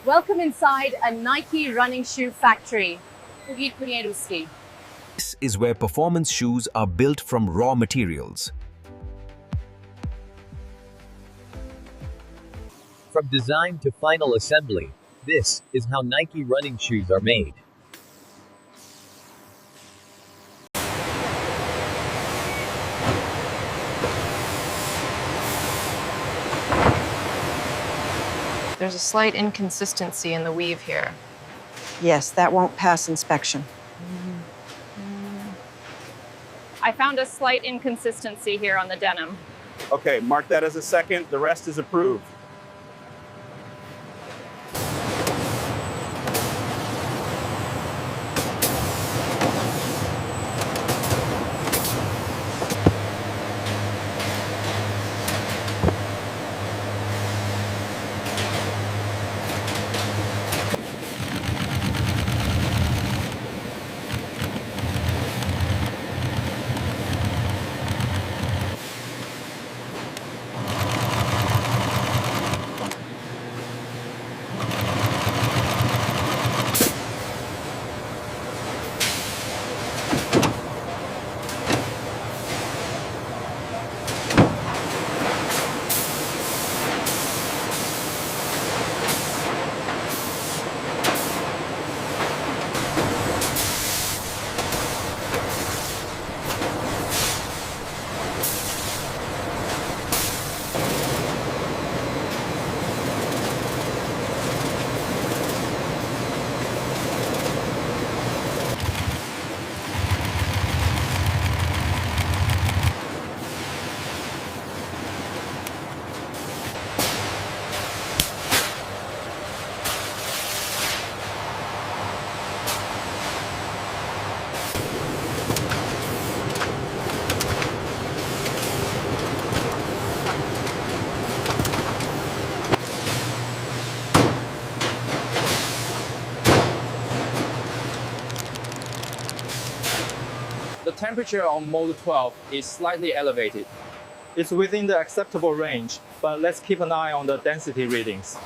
Welcome inside a Nike running shoe factory. This is where performance shoes are built from raw materials. From design to final assembly, this is how Nike running shoes are made. There's a slight inconsistency in the weave here. Yes, that won't pass inspection. I found a slight inconsistency here on the denim. Okay, mark that as a second. The rest is approved. The temperature on mode 12 is slightly elevated. It's within the acceptable range, but let's keep an eye on the density readings.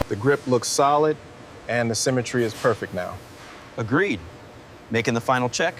The grip looks solid, and the symmetry is perfect now. Agreed. Making the final check?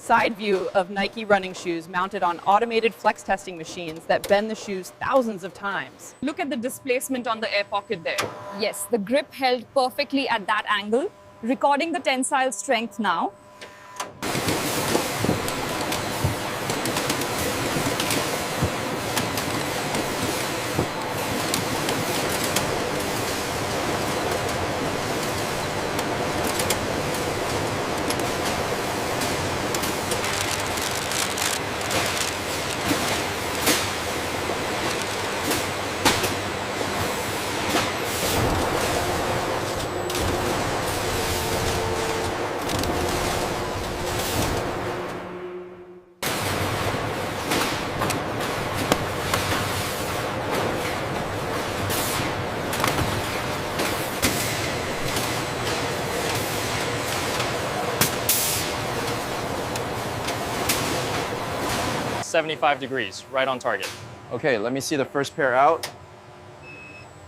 side view of Nike running shoes mounted on automated flex testing machines that bend the shoes thousands of times. Look at the displacement on the air pocket there. Yes, the grip held perfectly at that angle, recording the tensile strength now. $75, right on target. Okay, let me see the first pair out.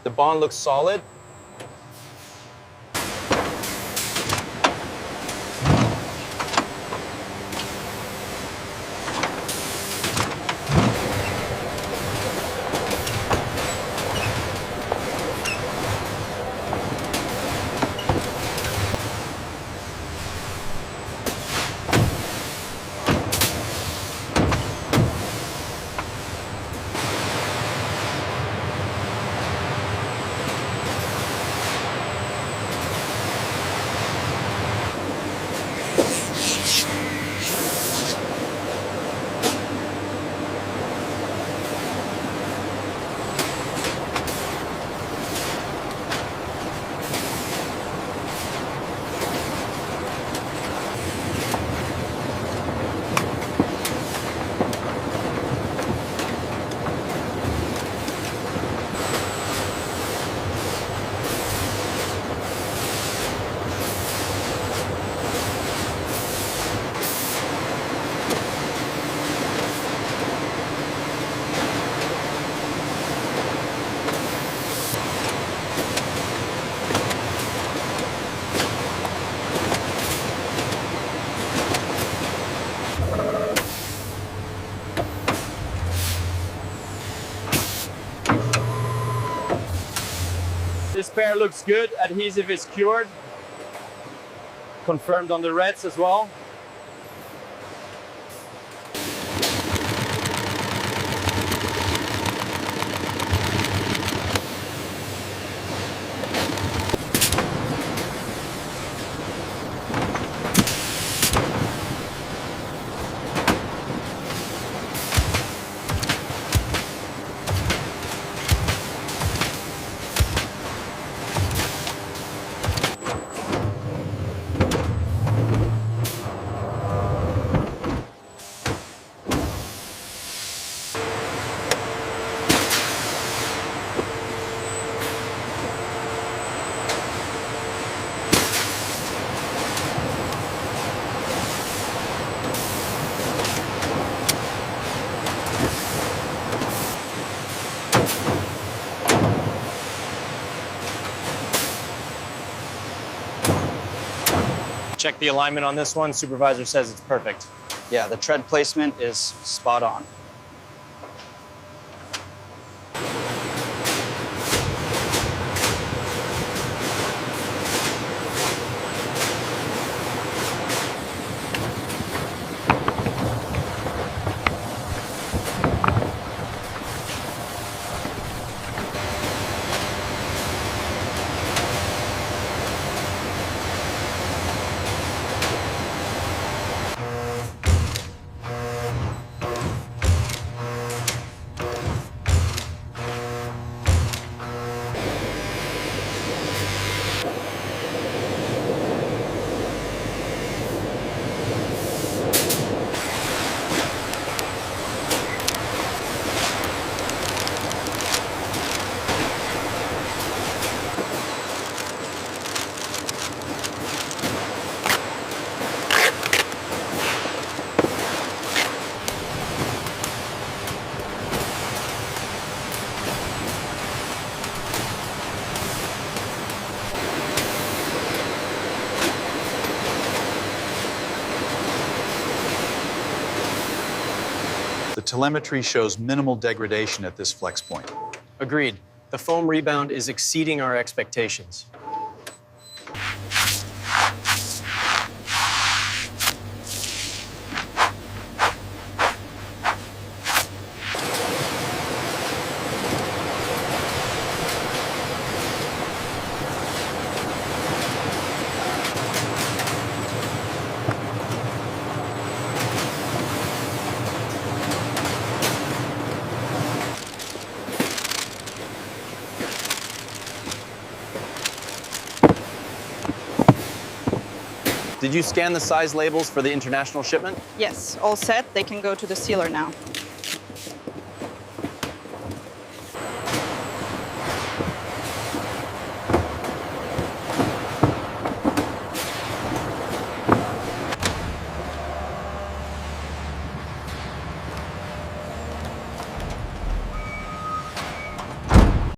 The bond looks solid. This pair looks good. Adhesive is cured. Confirmed on the reds as well. Check the alignment on this one. Supervisor says it's perfect. Yeah, the tread placement is spot on. telemetry shows minimal degradation at this flex point. Agreed. The foam rebound is exceeding our expectations. Did you scan the size labels for the international shipment? Yes, all set. They can go to the sealer now.